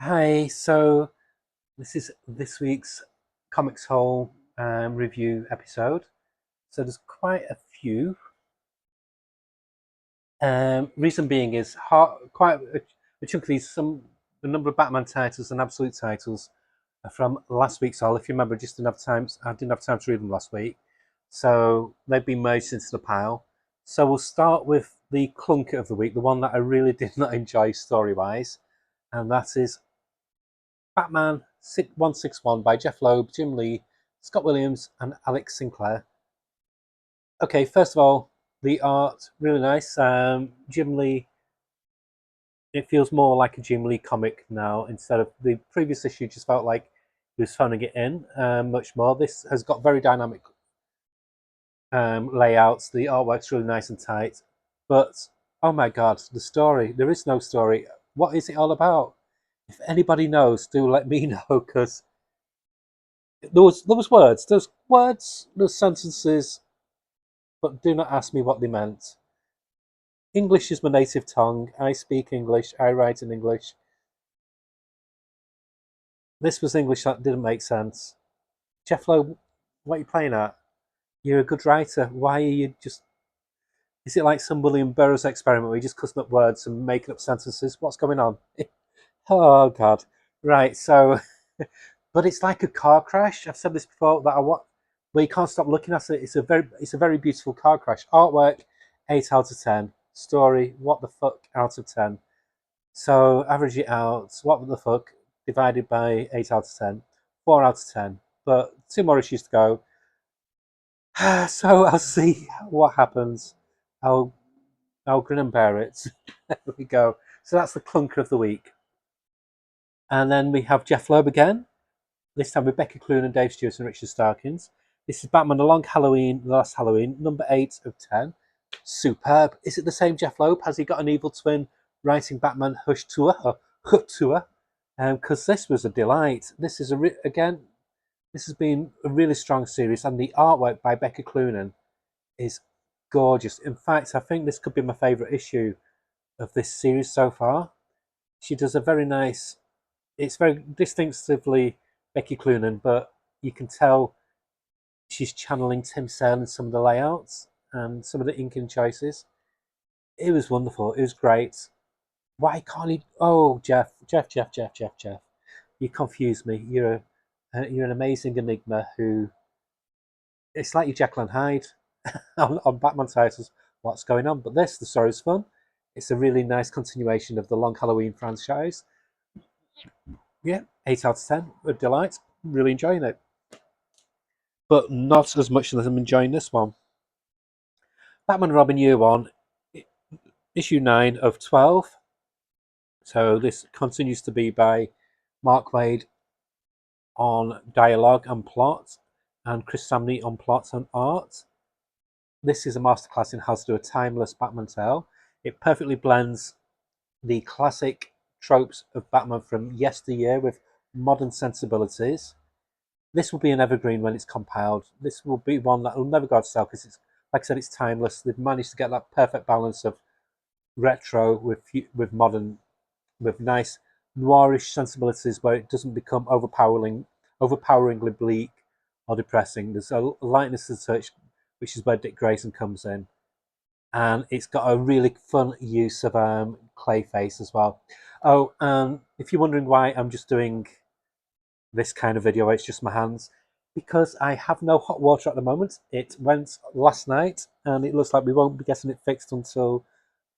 Hi, so this is this week's Comics Hole review episode. So there's quite a few. Reason being is quite a chunk of these, the number of Batman titles and absolute titles are from last week's haul. If you remember, I didn't have time to read them last week, so they've been merged into the pile. So we'll start with the clunker of the week, the one that I really did not enjoy story-wise, and that is Batman 161 by Jeff Loeb, Jim Lee, Scott Williams, and Alex Sinclair. Okay, first of all, the art, really nice. Jim Lee, it feels more like a Jim Lee comic now instead of the previous issue, just felt like he was phoning it in much more. This has got very dynamic layouts. The artwork's really nice and tight. But, oh my god, the story, there is no story. What is it all about? If anybody knows, do let me know because there's sentences, but do not ask me what they meant. English is my native tongue. I speak English. I write in English. This was English that didn't make sense. Jeff Lowe, what are you playing at? You're a good writer. Why are you just? Is it like some William Burroughs experiment where you're just cutting up words and making up sentences? What's going on? Oh God! Right. So, but it's like a car crash. I've said this before that I want where you can't stop looking at it. It's a very beautiful car crash. Artwork, 8 out of 10. Story, what the fuck out of 10. So average it out. What the fuck divided by 8 out of 10. 4 out of 10. But two more issues to go. So I'll see what happens. I'll I'll grin and bear it. There we go. So that's the clunker of the week. And then we have Jeff Loeb again. This time with Becky Cloonan and Dave Stewart and Richard Starkins. This is Batman Along Halloween, the last Halloween, number 8 of 10. Superb. Is it the same Jeff Loeb? Has he got an evil twin writing Batman Hush Tour or Hut Tour? Because this was a delight. Again, this has been a really strong series, and the artwork by Becky Cloonan is gorgeous. In fact, I think this could be my favourite issue of this series so far. She does a very nice. It's very distinctively Becky Cloonan, but you can tell she's channeling Tim Sale in some of the layouts and some of the inking choices. It was wonderful. It was great. Why can't he? Oh, Jeff. You confuse me. You're an amazing enigma who. It's like you Jekyll and Hyde on Batman titles. What's going on? But the story's fun. It's a really nice continuation of the Long Halloween franchise. Yeah, 8 out of 10. A delight. Really enjoying it. But not as much as I'm enjoying this one. Batman and Robin Year One, issue 9 of 12. So this continues to be by Mark Waid on dialogue and plot, and Chris Samney on plot and art. This is a masterclass in how to do a timeless Batman tale. It perfectly blends the classic tropes of Batman from yesteryear with modern sensibilities. This will be an evergreen when it's compiled. This will be one that will never go out of style because it's, like I said, it's timeless. They've managed to get that perfect balance of retro with modern, with nice noirish sensibilities where it doesn't become overpoweringly bleak or depressing. There's a lightness to the touch, which is where Dick Grayson comes in, and it's got a really fun use of Clayface as well. Oh, if you're wondering why I'm just doing this kind of video, it's just my hands, because I have no hot water at the moment. It went last night, and it looks like we won't be getting it fixed until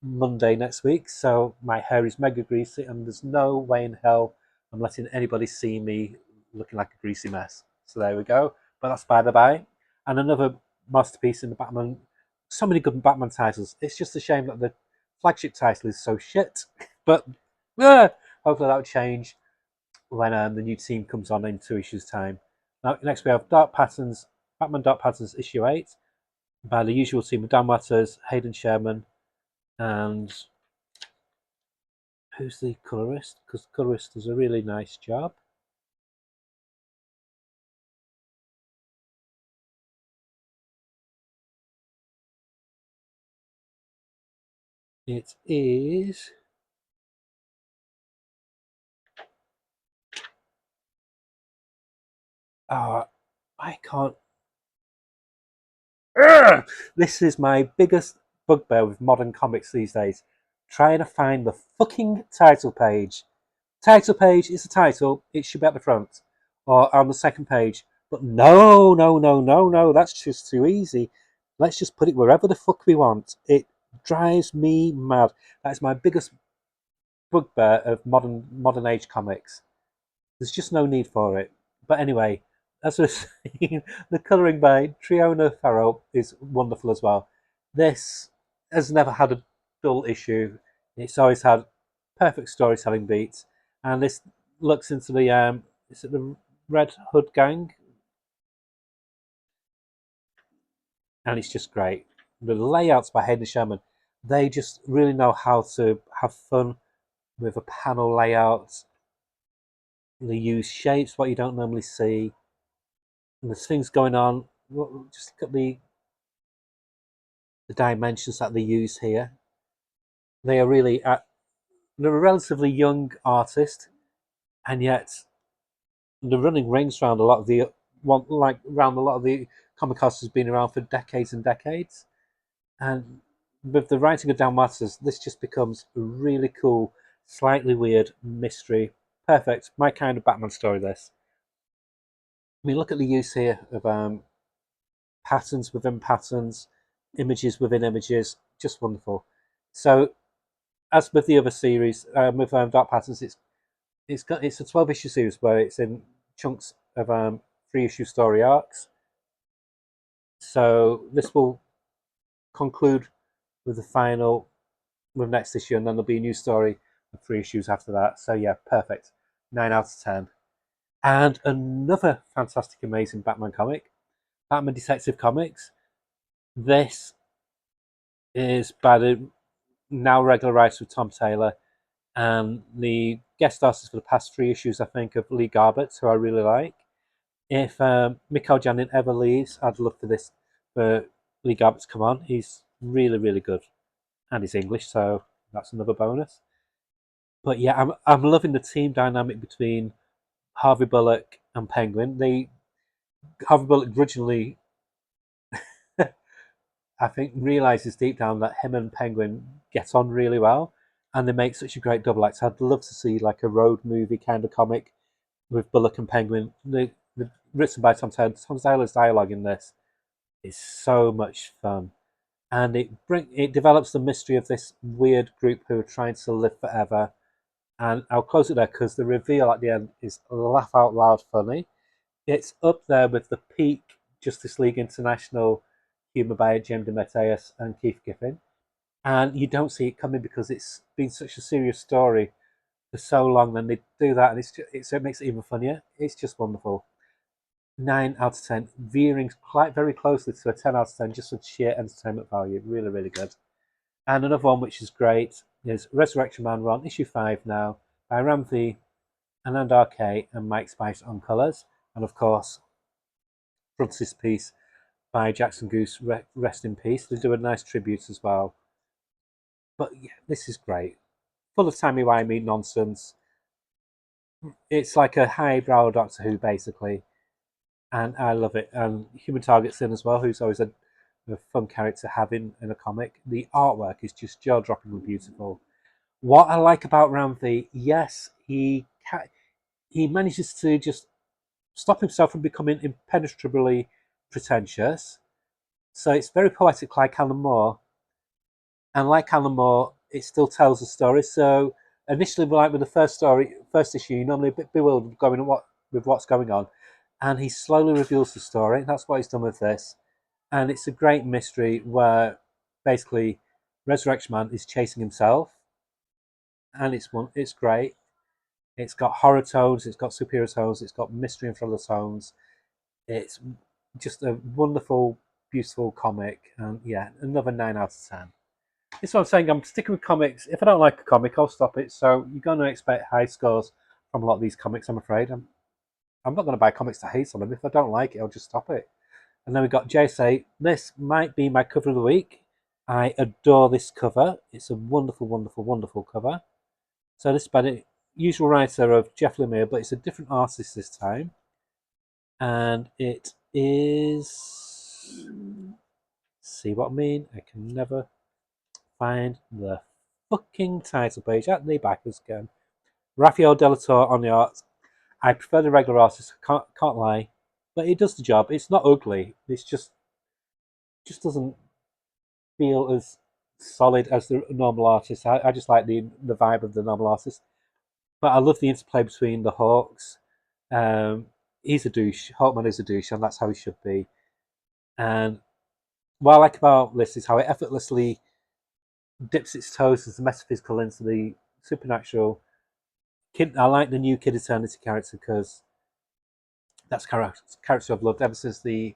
Monday next week. So my hair is mega greasy, and there's no way in hell I'm letting anybody see me looking like a greasy mess. So there we go. But that's by the by. And another masterpiece in the Batman. So many good Batman titles. It's just a shame that the flagship title is so shit. But hopefully that'll change when the new team comes on in 2 issues' time. Now, next we have Batman Dark Patterns issue 8 by the usual team of Dan Watters, Hayden Sherman, and who's the colorist? Because the colorist does a really nice job. It is I can't. Ugh! This is my biggest bugbear with modern comics these days. Trying to find the fucking title page. Title page is the title, it should be at the front or on the second page. But no, no, no, no, no, that's just too easy. Let's just put it wherever the fuck we want. It drives me mad. That is my biggest bugbear of modern age comics. There's just no need for it. But anyway, as I was saying, the colouring by Triona Farrell is wonderful as well. This has never had a dull issue. It's always had perfect storytelling beats, and this looks into the is it the Red Hood Gang, and it's just great. The layouts by Hayden Sherman, they just really know how to have fun with a panel layout. They use shapes what you don't normally see, and there's things going on. Just look at the dimensions that they use here. They are really they're a relatively young artist, and yet they're running rings around a lot of the one like around a lot of the comic artists has been around for decades and decades. And with the writing of Dan Masters, this just becomes a really cool, slightly weird mystery. Perfect, my kind of Batman story. This. I mean, look at the use here of patterns within patterns, images within images, just wonderful. So, as with the other series, with Dark Patterns, it's a 12-issue series where it's in chunks of 3-issue story arcs. So this will conclude with the final with next issue, and then there'll be a new story with 3 issues after that. So yeah, perfect. 9 out of 10. And another fantastic, amazing Batman comic, Batman Detective Comics. This is by the now regular writer of Tom Taylor, and the guest artist for the past 3 issues, I think, of Lee Garbett, who I really like. If Mikhail Janin ever leaves, I'd love for this for Lee Garbett to come on. He's really, really good, and he's English, so that's another bonus. But yeah, I'm loving the team dynamic between Harvey Bullock and Penguin. Harvey Bullock grudgingly, I think, realizes deep down that him and Penguin get on really well, and they make such a great double act. I'd love to see like a road movie kind of comic with Bullock and Penguin. The written by Tom Taylor. Tom Taylor's dialogue in this is so much fun, and it develops the mystery of this weird group who are trying to live forever. And I'll close it there because the reveal at the end is laugh out loud funny. It's up there with the peak Justice League International humor by Jim DeMatteis and Keith Giffen, and you don't see it coming because it's been such a serious story for so long. Then they do that, and so it makes it even funnier. It's just wonderful. 9 out of 10, veering quite very closely to a 10 out of 10, just for sheer entertainment value. Really, really good. And another one which is great is Resurrection Man Run, issue 5 now, by Ram V, Anand RK, and Mike Spice on colours. And of course, frontispiece by Jackson Goose, rest in peace. They do a nice tribute as well. But yeah, this is great. Full of timey-wimey nonsense. It's like a highbrow Doctor Who, basically. And I love it. And Human Target's in as well, who's always a fun character having in a comic. The artwork is just jaw-droppingly beautiful. What I like about Ramsey, yes, he manages to just stop himself from becoming impenetrably pretentious. So it's very poetic, like Alan Moore, and like Alan Moore, it still tells a story. So initially, like with the first issue, you're normally a bit bewildered going with what's going on, and he slowly reveals the story. That's what he's done with this, and it's a great mystery where basically Resurrection Man is chasing himself, and it's great. It's got horror tones, it's got superhero tones, it's got mystery and thriller tones. It's just a wonderful, beautiful comic, and yeah, another 9 out of 10. That's what I'm saying. I'm sticking with comics. If I don't like a comic, I'll stop it. So you're going to expect high scores from a lot of these comics. I'm afraid. I'm not going to buy comics to hate on them. If I don't like it, I'll just stop it. And then we got JSA. This might be my cover of the week. I adore this cover. It's a wonderful, wonderful, wonderful cover. So this is by the usual writer of Jeff Lemire, but it's a different artist this time. and it is. See what I mean? I can never find the fucking title page at the back again. Rafael Delator on the art. I prefer the regular artist. Can't lie, but it does the job. It's not ugly. It's just doesn't feel as solid as the normal artist. I just like the vibe of the normal artist. But I love the interplay between the Hawks. He's a douche. Hawkman is a douche, and that's how he should be. And what I like about this is how it effortlessly dips its toes as the metaphysical into the supernatural. I like the new Kid Eternity character because that's character I've loved ever since the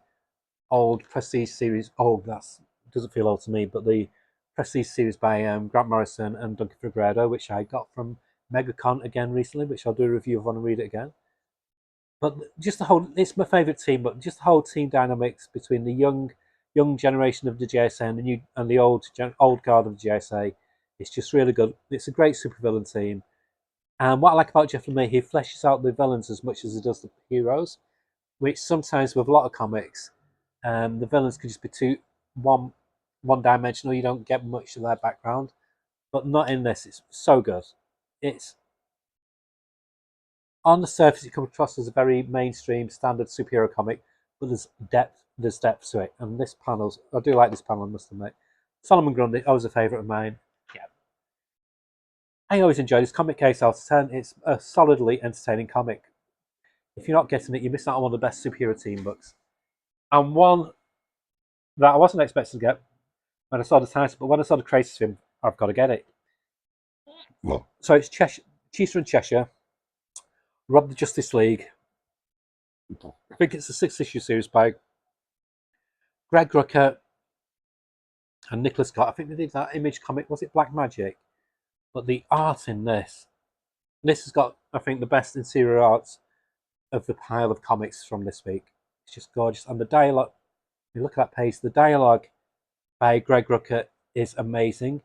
old Prestige series. Oh, that doesn't feel old to me, but the Prestige series by Grant Morrison and Duncan Fegredo, which I got from MegaCon again recently, which I'll do a review of when I read it again. But just the whole, it's my favourite team, but just the whole team dynamics between the young generation of the JSA and the new and the old guard of the JSA, it's just really good. It's a great supervillain team. And what I like about Jeff Lemire, he fleshes out the villains as much as he does the heroes, which sometimes with a lot of comics, the villains can just be too one dimensional. You don't get much of their background, but not in this. It's so good. It's on the surface it comes across as a very mainstream standard superhero comic, but there's depth to it. And this panel's I do like this panel, I must admit. Solomon Grundy, always a favourite of mine. Yeah. I always enjoy this comic case out of 10. It's a solidly entertaining comic. If you're not getting it, you're missing out on one of the best superhero team books. And one that I wasn't expecting to get when I saw the title, but when I saw the creators of him, I've got to get it. Well, so it's Cheshire and Cheshire, Rob the Justice League. I think it's a 6-issue series by Greg Rucka and Nicholas Scott. I think they did that Image comic. Was it Black Magic? But the art in this has got, I think, the best interior art of the pile of comics from this week. It's just gorgeous. And the dialogue, you look at that page, the dialogue by Greg Rucka is amazing.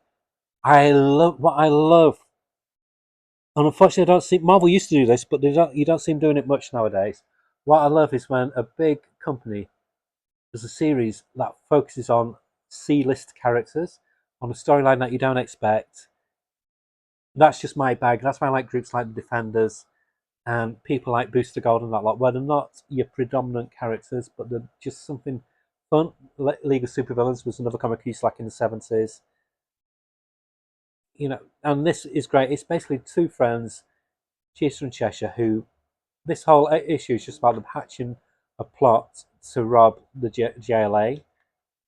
I love, and unfortunately, I don't see Marvel used to do this, but you don't see them doing it much nowadays. What I love is when a big company does a series that focuses on C-list characters on a storyline that you don't expect. That's just my bag. That's why I like groups like the Defenders and people like Booster Gold and that lot, where they're not your predominant characters, but they're just something fun. League of Supervillains was another comic I used to like in the 70s. You know, and this is great. It's basically two friends, Chester and Cheshire, who this whole issue is just about them hatching a plot to rob the JLA.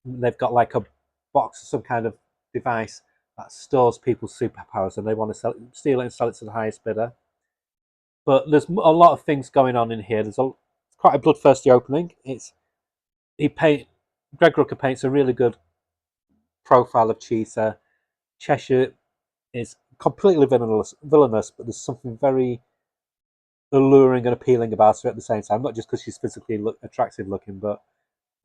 They've got like a box or some kind of device that stores people's superpowers, and they want to steal it and sell it to the highest bidder. But there's a lot of things going on in here. There's quite a bloodthirsty opening. Greg Rucka paints a really good profile of Cheetah. Cheshire is completely villainous, but there's something very alluring and appealing about her at the same time. Not just because she's physically attractive looking, but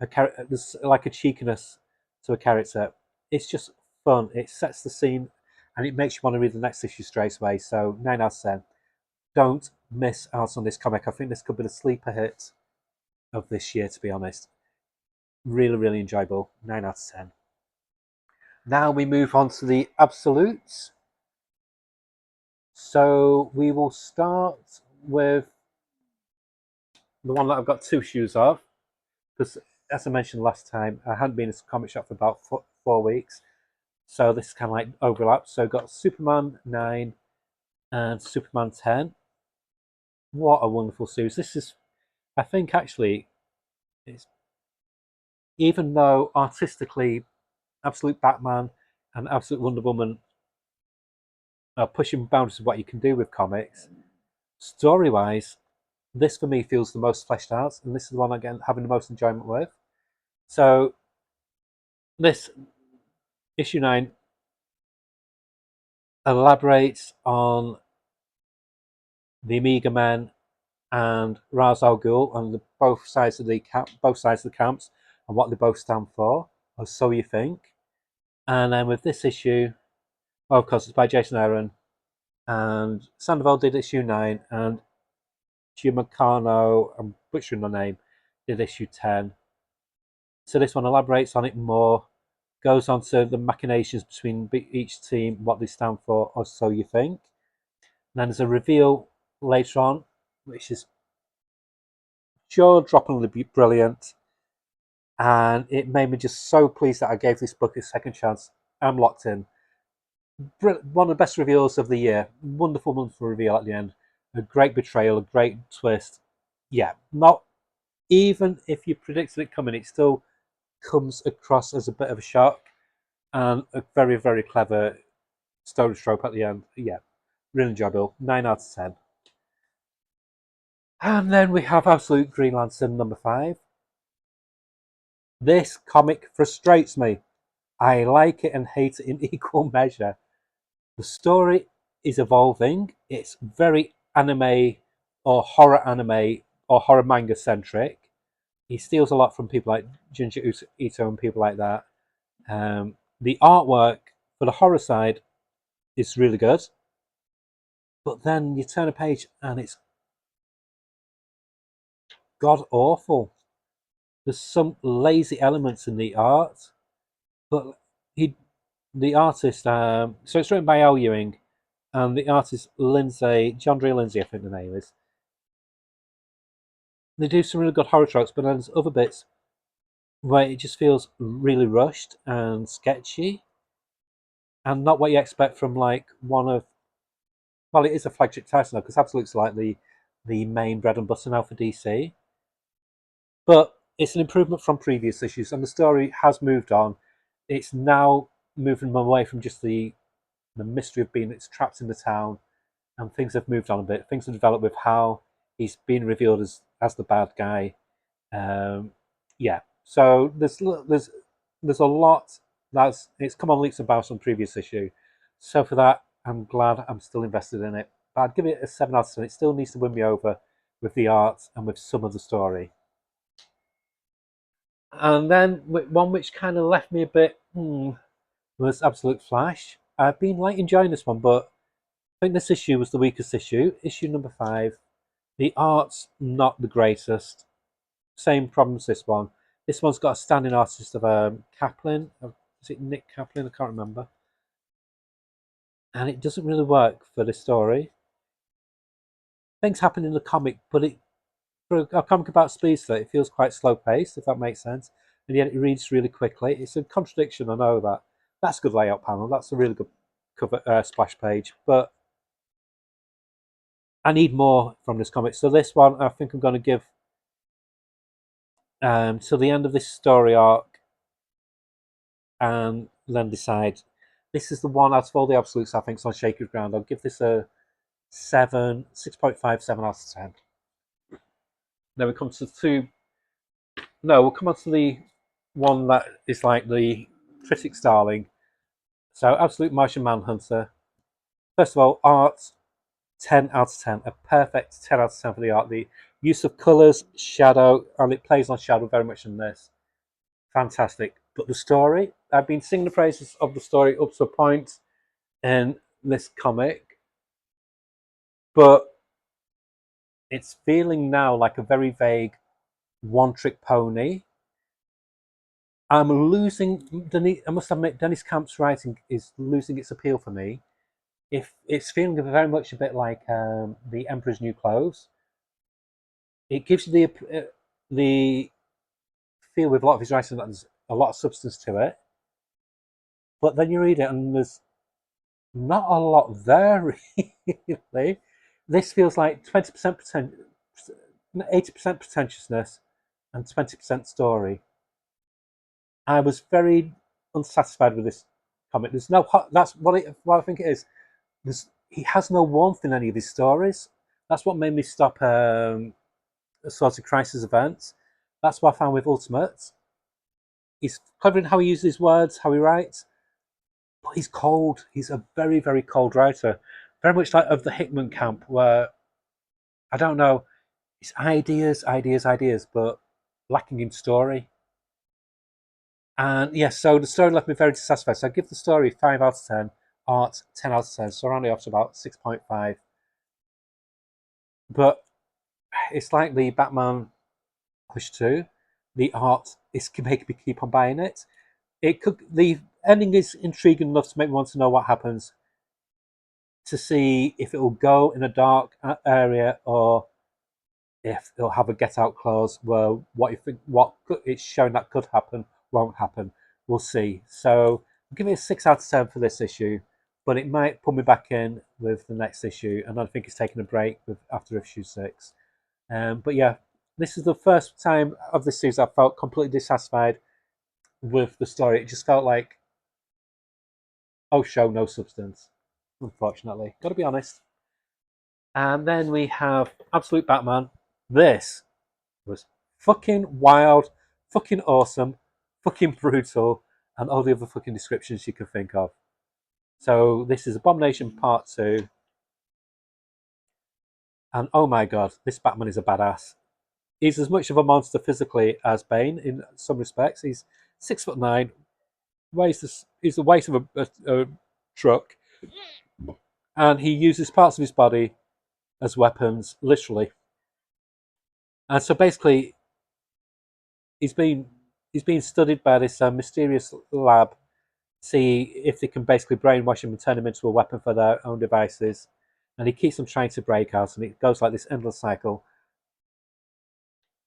there's like a cheekiness to a character. It's just fun. It sets the scene, and it makes you want to read the next issue straight away. So 9 out of 10. Don't miss out on this comic. I think this could be the sleeper hit of this year, to be honest. Really, really enjoyable. 9 out of 10. Now we move on to the absolutes. So we will start with the one that I've got two shoes of, because as I mentioned last time, I hadn't been in a comic shop for about 4 weeks. So this is kind of like overlap. So I've got Superman 9 and Superman 10. What a wonderful series. This is, I think actually, it's, even though artistically Absolute Batman and Absolute Wonder Woman are pushing boundaries of what you can do with comics, story-wise, this for me feels the most fleshed out, and this is the one I'm having the most enjoyment with. So this issue 9 elaborates on the Omega Men and Ra's al Ghul on both sides of the camps and what they both stand for, or so you think. And then with this issue, well, of course, it's by Jason Aaron, and Sandoval did issue 9, and Giancano, I'm butchering the name, did issue 10. So this one elaborates on it more, goes on to the machinations between each team, what they stand for, or so you think. And then there's a reveal later on, which is jaw-droppingly brilliant. And it made me just so pleased that I gave this book a second chance. I'm locked in. One of the best reveals of the year. Wonderful, wonderful reveal at the end. A great betrayal, a great twist. Yeah, not even if you predicted it coming, it still comes across as a bit of a shock, and a very, very clever story trope at the end. Yeah, really enjoyable. 9 out of 10. And then we have Absolute Green Lantern number 5. This comic frustrates me. I like it and hate it in equal measure. The story is evolving. It's very anime or horror anime or horror manga centric. He steals a lot from people like Junji Ito and people like that. The artwork for the horror side is really good, but then you turn a page and it's god awful. There's some lazy elements in the art, but the artist, so it's written by Al Ewing, and the artist John Dre Lindsay, I think the name is. They do some really good horror tropes, but then there's other bits where it just feels really rushed and sketchy, and not what you expect from like one of. Well, it is a flagship title now because Absolute's like the main bread and butter now for DC, but it's an improvement from previous issues, and the story has moved on. It's now moving away from just the mystery of being it's trapped in the town, and things have moved on a bit. Things have developed with how he's been revealed as the bad guy. Yeah, so there's a lot that's it's come on leaps and bounds from previous issue. So for that, I'm glad I'm still invested in it. But I'd give it a 7 out of 10. It still needs to win me over with the art and with some of the story. And then one which kind of left me a bit was Absolute Flash. I've been like enjoying this one, but I think this issue was the weakest issue. Issue number 5. The art's not the greatest. Same problems this one. This one's got a standing artist of Kaplan. Is it Nick Kaplan? I can't remember. And it doesn't really work for the story. Things happen in the comic, but for a comic about Speedster, it feels quite slow paced, if that makes sense. And yet it reads really quickly. It's a contradiction, I know that. That's a good layout panel. That's a really good cover splash page. But I need more from this comic. So this one, I think I'm going to give till the end of this story arc, and then decide. This is the one out of all the absolutes I think is on shaky ground. I'll give this a 7, 6.5, 7 out of 10. Then we come to two. No, we'll come on to the one that is like the critic's darling. So, Absolute Martian Manhunter. First of all, art 10 out of 10. A perfect 10 out of 10 for the art. The use of colours, shadow, and it plays on shadow very much in this. Fantastic. But the story, I've been singing the praises of the story up to a point in this comic, but it's feeling now like a very vague one-trick pony. I'm losing. I must admit, Dennis Camp's writing is losing its appeal for me. If it's feeling very much a bit like the Emperor's New Clothes, it gives you the feel with a lot of his writing that there's a lot of substance to it. But then you read it and there's not a lot there really. This feels like 20% 80% pretentiousness and 20% story. I was very unsatisfied with this comic. There's no that's what I think it is. He has no warmth in any of his stories. That's what made me stop a sort of crisis events. That's what I found with Ultimate. He's clever in how he uses his words, how he writes, but he's cold. He's a very, very cold writer. Very much like of the Hickman camp, where I don't know, it's ideas, ideas, ideas, but lacking in story. And yes, so the story left me very dissatisfied. So I give the story 5 out of 10, art 10 out of 10, so rounding off to about 6.5. But it's like the Batman Push 2. The art is making me keep on buying it. The ending is intriguing enough to make me want to know what happens, to see if it will go in a dark area or if it'll have a get out clause where what it's showing that could happen won't happen. We'll see. So I'll give it a 6 out of 10 for this issue, but it might pull me back in with the next issue, and I think it's taking a break after issue 6. But yeah, this is the first time of this series I felt completely dissatisfied with the story. It just felt like, oh, show, no substance, unfortunately. Got to be honest. And then we have Absolute Batman. This was fucking wild, fucking awesome, fucking brutal, and all the other fucking descriptions you can think of. So this is Abomination Part 2. And oh my god, this Batman is a badass. He's as much of a monster physically as Bane in some respects. He's 6'9", he's the weight of a truck, and he uses parts of his body as weapons, literally. And so basically, he's being studied by this mysterious lab, see if they can basically brainwash him and turn him into a weapon for their own devices. And he keeps on trying to break out, and it goes like this endless cycle.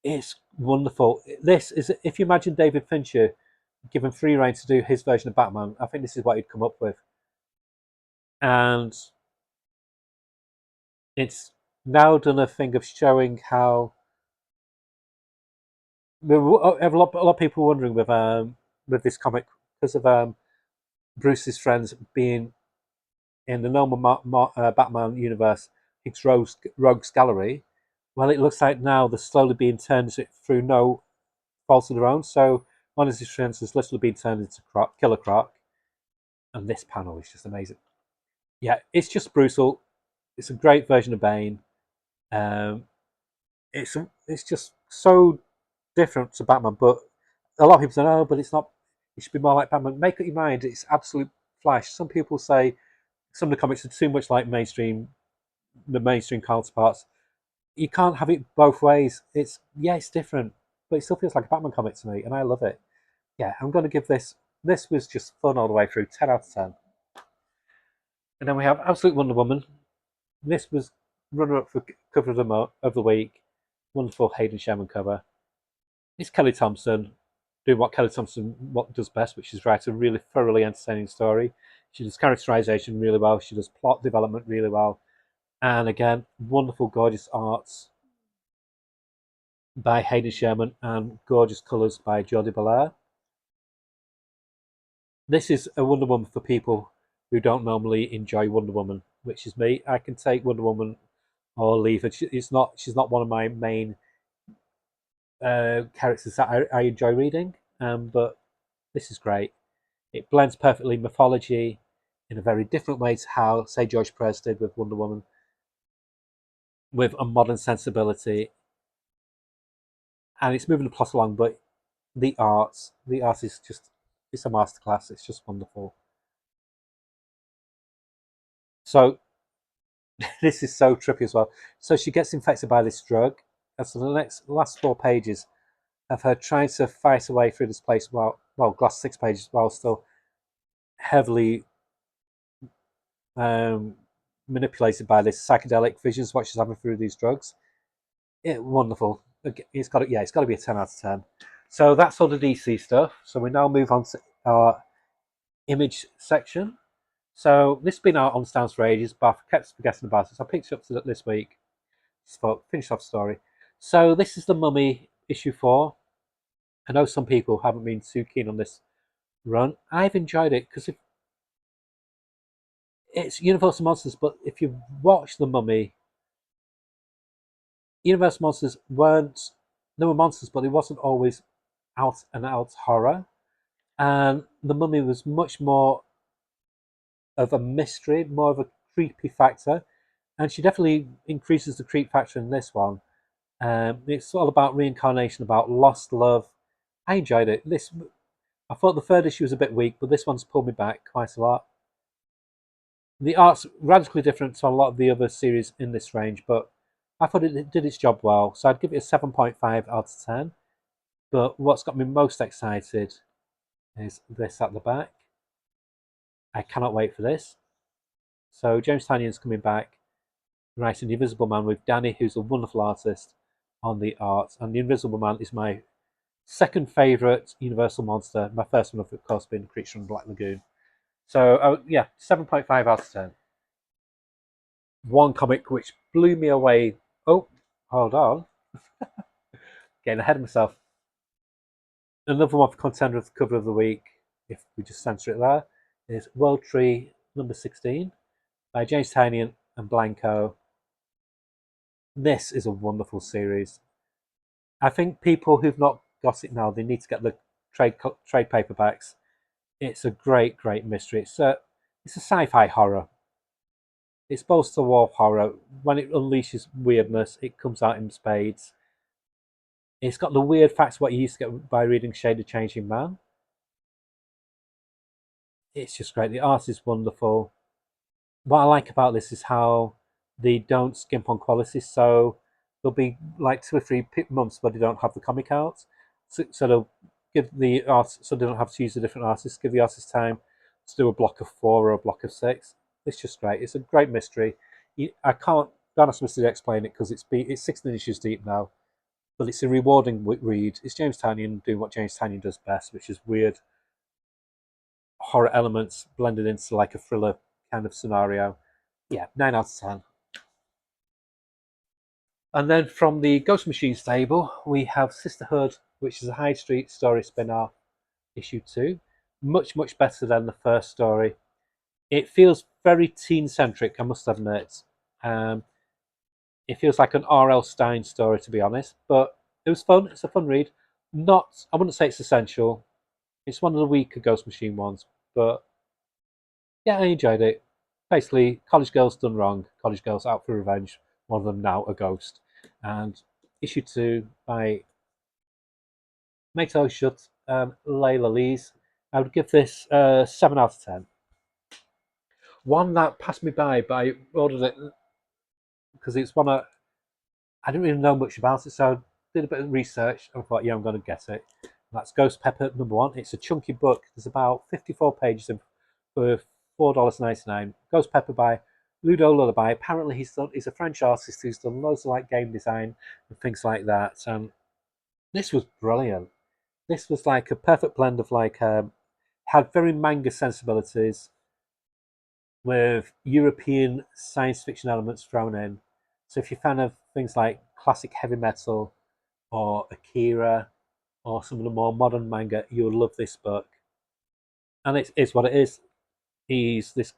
It's wonderful. This is, if you imagine David Fincher given free rein to do his version of Batman, I think this is what he'd come up with. And it's now done a thing of showing how a lot of people wondering with this comic, because of Bruce's friends being in the normal Batman universe, it's Rogue's Gallery. Well, it looks like now they're slowly being turned through no fault of their own. So one of his friends has literally been turned into Killer Croc, and this panel is just amazing. Yeah, it's just brutal. It's a great version of Bane. Um, it's just so different to Batman, but a lot of people say, "Oh, but it's not. It should be more like Batman." Make up your mind. It's absolute flash. Some people say some of the comics are too much like the mainstream counterparts. You can't have it both ways. It's different, but it still feels like a Batman comic to me, and I love it. Yeah, I'm going to give this. This was just fun all the way through. 10 out of 10. And then we have Absolute Wonder Woman. This was runner-up for cover of the week. Wonderful Hayden Sherman cover. It's Kelly Thompson doing what Kelly Thompson does best, which is write a really thoroughly entertaining story. She does characterization really well. She does plot development really well. And again, wonderful, gorgeous arts by Hayden Sherman and gorgeous colours by Jordie Bellaire. This is a Wonder Woman for people who don't normally enjoy Wonder Woman, which is me. I can take Wonder Woman or leave it. She's not one of my main characters that I enjoy reading, but this is great. It blends perfectly mythology in a very different way to how, say, George Perez did with Wonder Woman, with a modern sensibility. And it's moving the plot along, but the art is just, it's a masterclass. It's just wonderful. So this is so trippy as well. So she gets infected by this drug, and so the last 4 pages of her trying to fight her way through this place last 6 pages while still heavily manipulated by this psychedelic visions what she's having through these drugs. Wonderful. It's got to be a 10 out of 10. So that's all the DC stuff. So we now move on to our image section. So this has been out on stands for ages, but I kept forgetting about it. So I picked it up to this week. Finish off story. So this is the Mummy issue 4. I know some people haven't been too keen on this run. I've enjoyed it because it's Universal Monsters, but if you watch the Mummy, Universal Monsters they were monsters, but it wasn't always out and out horror. And the Mummy was much more of a mystery, more of a creepy factor, and she definitely increases the creep factor in this one. It's all about reincarnation, about lost love. I enjoyed it. I thought the third issue was a bit weak, but this one's pulled me back quite a lot. The art's radically different to a lot of the other series in this range, but I thought it did its job well, so I'd give it a 7.5 out of 10. But what's got me most excited is this at the back. I cannot wait for this. So James Tynion's coming back, writing The Invisible Man with Danny, who's a wonderful artist on the art. And The Invisible Man is my second favourite Universal monster. My first one, of course, being Creature from Black Lagoon. So, yeah, 7.5 out of 10. One comic which blew me away. Oh, hold on. Getting ahead of myself. Another one for contender of the cover of the week, if we just censor it there, is World Tree number 16 by James Tynion and Blanco. This is a wonderful series. I think people who've not got it now, they need to get the trade paperbacks. It's a great, great mystery. It's a sci-fi horror. It's both the war horror. When it unleashes weirdness, it comes out in spades. It's got the weird facts what you used to get by reading Shade of Changing Man. It's just great. The art is wonderful. What I like about this is how they don't skimp on quality. So there'll be like 2 or 3 months where they don't have the comic out. So they'll give the art, so they don't have to use a different artist. Give the artist time to do a block of 4 or a block of 6. It's just great. It's a great mystery. I can't honestly explain it because it's 16 issues deep now, but it's a rewarding read. It's James Tynion doing what James Tynion does best, which is weird horror elements blended into like a thriller kind of scenario. Yeah, 9 out of 10. And then from the Ghost Machine stable, we have Sisterhood, which is a High Street story spin-off, issue 2. Much, much better than the first story. It feels very teen-centric, I must admit. It feels like an R.L. Stine story, to be honest, but it was fun. It's a fun read. I wouldn't say it's essential. It's one of the weaker Ghost Machine ones, but yeah, I enjoyed it. Basically, college girls done wrong. College girls out for revenge. One of them now a ghost. And issue 2 by Mato Shut and Layla Lees. I would give this 7 out of 10. One that passed me by, but I ordered it because it's one I didn't really know much about it, so I did a bit of research and thought, yeah, I'm going to get it. That's Ghost Pepper number 1. It's a chunky book. There's about 54 pages for $4.99. Ghost Pepper by Ludo Lullaby. Apparently, he's a French artist who's done loads of like game design and things like that. And this was brilliant. This was like a perfect blend of had very manga sensibilities with European science fiction elements thrown in. So if you're a fan of things like classic heavy metal or Akira or some of the more modern manga, you'll love this book. And it's what it is. He's this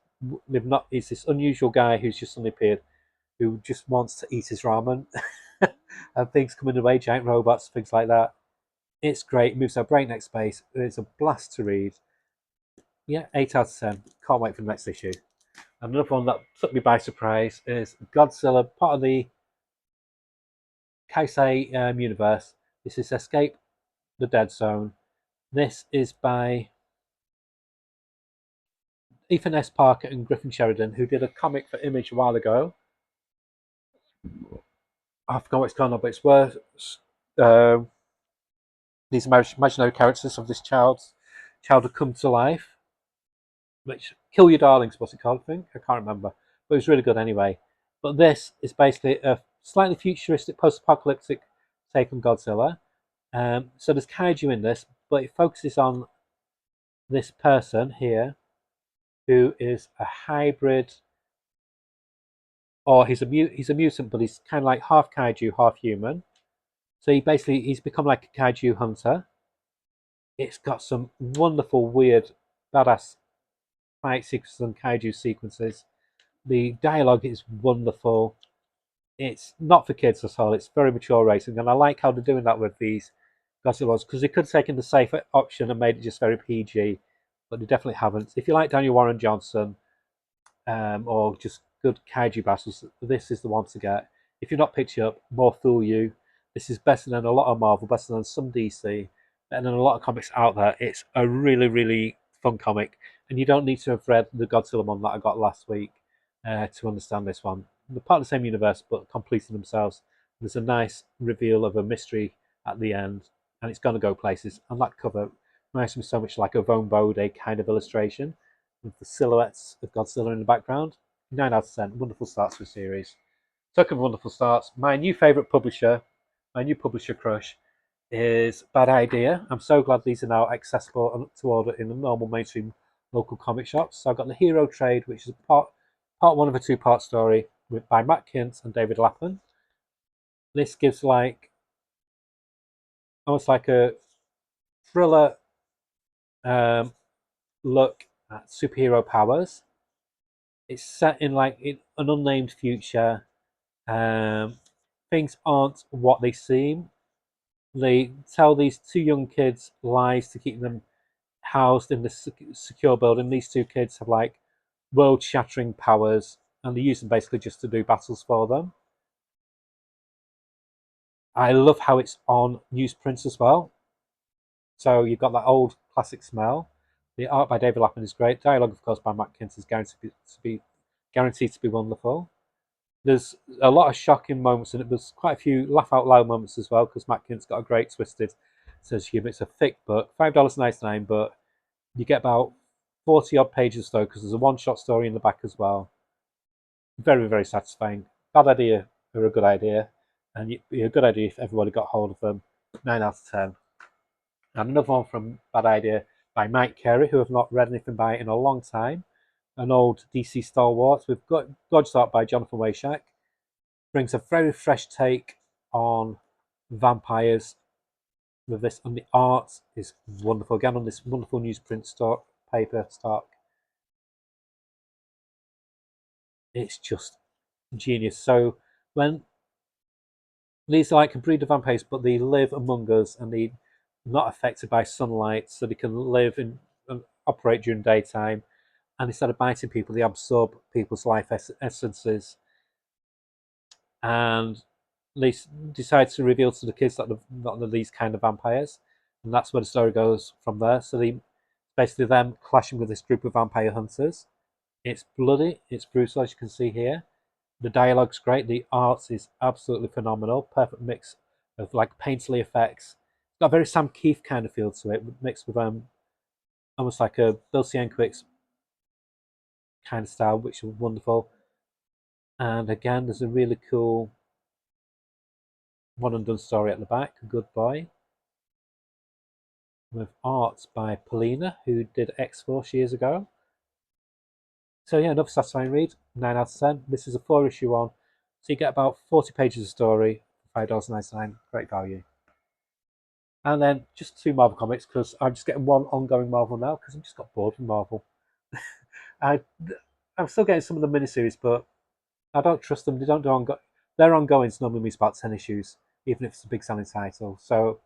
unusual guy who's just suddenly appeared, who just wants to eat his ramen, and things come in the way, giant robots, things like that. It's great. It moves at breakneck pace. It's a blast to read. Yeah, 8 out of 10. Can't wait for the next issue. Another one that took me by surprise is Godzilla, part of the Kaisei universe. This is Escape the Dead Zone. This is by Ethan S. Parker and Griffin Sheridan, who did a comic for Image a while ago. I forgot what it's called, but it's where these imaginary characters of this child have come to life. Which Kill Your Darlings was it called? I think I can't remember, but it was really good anyway. But this is basically a slightly futuristic, post-apocalyptic take on Godzilla. So there's kaiju in this, but it focuses on this person here, who is a hybrid, or he's a mutant, but he's kind of like half kaiju, half human. So he's become like a kaiju hunter. It's got some wonderful, weird, badass fight sequences and kaiju sequences. The dialogue is wonderful. It's not for kids at all. It's very mature racing, and I like how they're doing that with these Godzillas, because they could have taken the safer option and made it just very PG, but they definitely haven't. If you like Daniel Warren Johnson, or just good kaiju battles, this is the one to get. If you're not picked up, more fool you. This is better than a lot of Marvel, better than some DC, better than a lot of comics out there. It's a really, really fun comic, and you don't need to have read the Godzilla one that I got last week to understand this one. they're part of the same universe but completing themselves. There's a nice reveal of a mystery at the end, and it's going to go places. And that cover reminds me so much like a Von Bode kind of illustration with the silhouettes of Godzilla in the background. 9 out of 10. Wonderful starts for a series. Talking of wonderful starts, my new favourite publisher, my new publisher crush, is Bad Idea. I'm so glad these are now accessible and to order in the normal mainstream local comic shops. So I've got the Hero Trade, which is part one of a two-part story by Matt Kindt and David Lapham. This gives almost like a thriller look at superhero powers. It's set in an unnamed future. Things aren't what they seem. They tell these two young kids lies to keep them housed in this secure building. These two kids have world-shattering powers, and they use them basically just to do battles for them. I love how it's on newsprint as well. So you've got that old classic smell. The art by David Lapham is great. Dialogue, of course, by Matt Kindt is guaranteed to be wonderful. There's a lot of shocking moments, and there's quite a few laugh out loud moments as well, because Matt Kindt's got a great twisted sense of humour. It's a thick book, $5.99, but you get about 40 odd pages though, because there's a one-shot story in the back as well. Very, very satisfying. Bad Idea are a good idea, and it'd be a good idea if everybody got hold of them. 9 out of 10. And another one from Bad Idea by Mike Carey, who I've not read anything by in a long time. An old DC stalwart. We've got God's Art by Jonathan Wayshack. Brings a very fresh take on vampires with this, and the art is wonderful. Again, on this wonderful newsprint paper stock. It's just genius. So when these are like a breed of vampires, but they live among us and they're not affected by sunlight, so they can live and operate during daytime. And instead of biting people, they absorb people's life essences. And they decide to reveal to the kids that they're these kind of vampires, and that's where the story goes from there. So they basically them clashing with this group of vampire hunters. It's bloody, it's brutal, as you can see here. The dialogue's great. The art is absolutely phenomenal. Perfect mix of painterly effects. It's got a very Sam Keith kind of feel to it, mixed with almost like a Bill Sienkiewicz kind of style, which is wonderful. And again, there's a really cool one and done story at the back. Good Boy. With art by Polina, who did X-Force years ago. So yeah, another satisfying read. 9 out of 10. This is a 4-issue one, so you get about 40 pages of story for $5.99. Great value. And then just 2 Marvel comics, because I'm just getting one ongoing Marvel now, because I've just got bored with Marvel. I'm still getting some of the miniseries, but I don't trust them. They don't do their ongoings normally means about 10 issues, even if it's a big selling title. So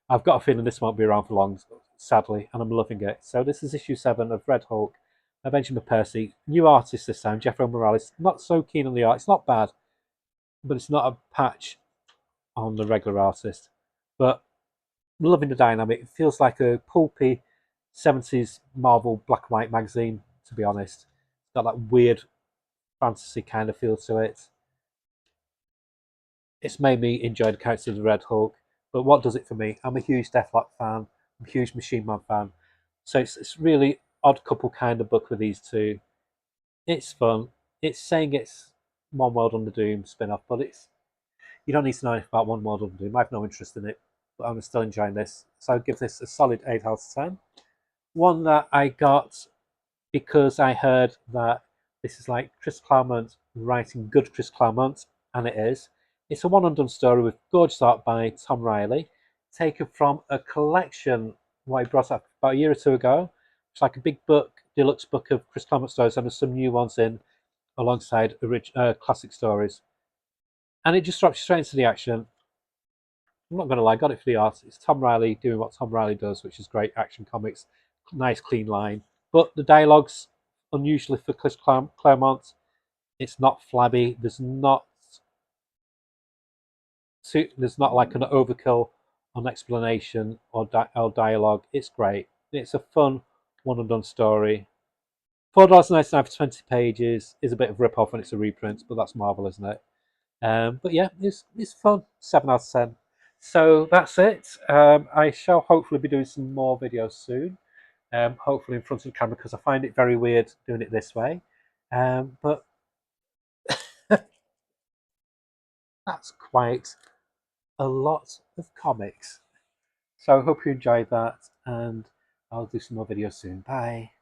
I've got a feeling this won't be around for long, sadly, and I'm loving it. So this is issue 7 of Red Hulk. Benjamin Percy, new artist this time, Jeffro Morales. Not so keen on the art. It's not bad, but it's not a patch on the regular artist. But I'm loving the dynamic. It feels like a pulpy 70s Marvel black and white magazine, to be honest. It's got that weird fantasy kind of feel to it. It's made me enjoy the character of the Red Hulk. But what does it for me? I'm a huge Deathlock fan. I'm a huge Machine Man fan. So it's really odd couple kind of book with these two. It's fun. It's saying it's One World Under Doom spin-off, but you don't need to know anything about One World Under Doom. I have no interest in it, but I'm still enjoying this. So I'll give this a solid 8 out of 10. One that I got because I heard that this is like Chris Claremont writing good Chris Claremont, and it is. It's a one and done story with gorgeous art by Tom Riley, taken from a collection what he brought up about a year or two ago. It's like a big book, deluxe book of Chris Claremont stories, and there's some new ones in alongside classic stories. And it just drops straight into the action. I'm not going to lie, I got it for the art. It's Tom Riley doing what Tom Riley does, which is great action comics, nice clean line. But the dialogue's unusually for Chris Claremont. It's not flabby. There's not like an overkill on explanation or dialogue. It's great. It's a fun one and done story. $4.99 for 20 pages is a bit of a rip-off when it's a reprint, but that's Marvel, isn't it? But yeah, it's fun. 7 out of 10. So that's it. I shall hopefully be doing some more videos soon. Hopefully in front of the camera, because I find it very weird doing it this way. But that's quite a lot of comics. So I hope you enjoyed that, and I'll do some more videos soon. Bye.